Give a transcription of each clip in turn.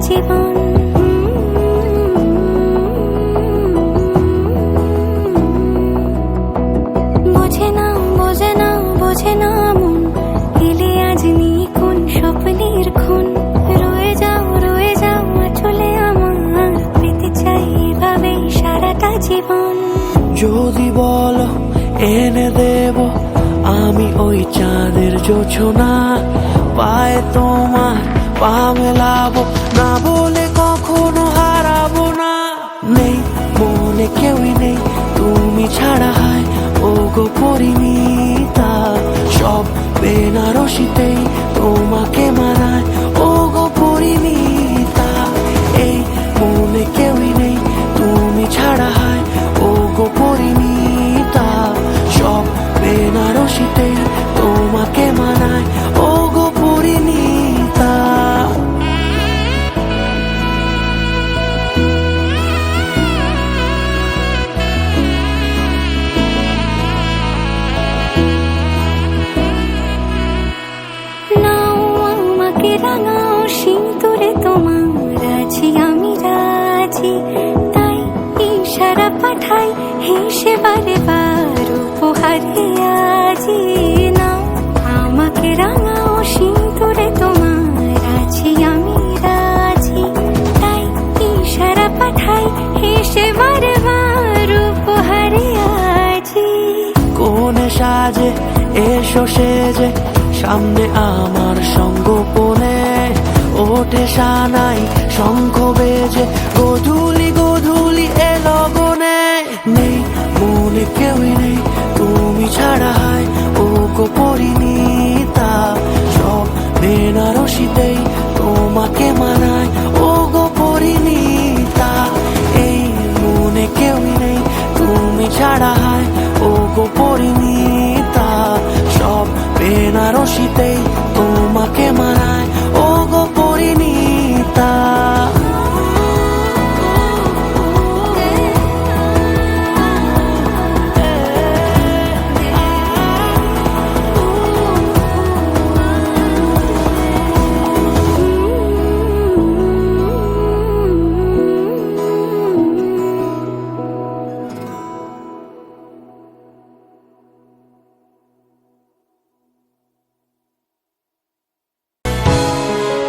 জীবন। বোঝে না বোঝে না বোঝে না মন, এলে আজ নিখুন স্বপ্নের খুন। রয়ে যাও চলে আমার, পেতে চাই এভাবে সারাটা জীবন। যদি বলো এনে দেব আমি ওই চাঁদের জোছনা, পায়ে তোমার পা মেলাবো, না বলে কখনো হারাবো না। নেই মনে কেউই নেই তুমি ছাড়া, হয় ও গো পরিণীতা। সব বেনারসিতেই তোমাকে মানায় ও গো পরিণীতা। এই মনে কেউই নেই তুমি ছাড়া, হয় ও গো পরিণীতা। সব বেনারসিতেই তোমাকে মানায় ও গো পরিণীতা। নাও আমাকে রাঙাও সিঁদুরে তোমার, আছি আমি রাজি। তাই ইশারা পাঠাই হেসে বারে বার উপহারে আজি। নাও আমাকে রাঙাও সিঁদুরে তোমার, আছি আমি রাজি। তাই ইশারা পাঠাই হেসে বারে বার উপহারে আজি। কোনে সাজে এসো সেজে সামনে আমার সঙ্গোপনে, ওঠে সানাই শঙ্খ বেজে গধূলি গধূলি এলো গনে। নেই মনে কেউই নেই তুমি ছাড়া, হয় ও গো পরিণীতা। সব বেনারসিতেই তোমাকে মানায় ও গো পরিণীতা। এই মনে কেউই নেই তুমি ছাড়া, হয় ও গো পরিণীতা। সব বেনারসিতেই তোমাকে মানায় ও গো পরিণীতা।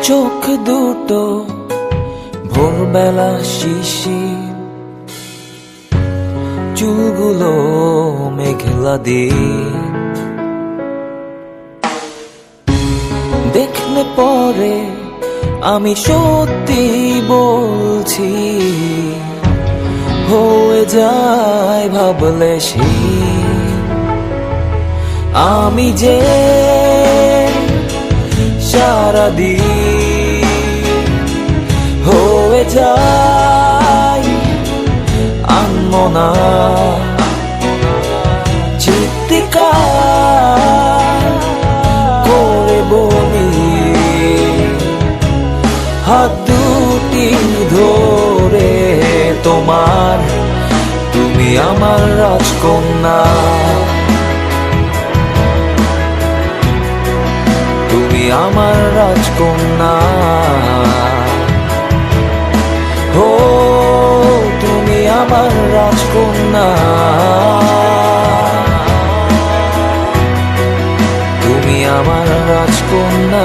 চোখ দুটো ভোরবেলা শিশির, চুলগুলো মেঘলা দিন। দেখলে পরে আমি সত্যি বলছি, হয়ে যায় ভাবলে শীত। আমি যে সারাদিন হয়ে যাই আনমনা, চিৎকার করে বলি হাত দুটি ধরে তোমার। তুমি আমার রাজকন্যা, তুমি আমার রাজকন্যা। ও তুমি আমার রাজকন্যা, তুমি আমার রাজকন্যা।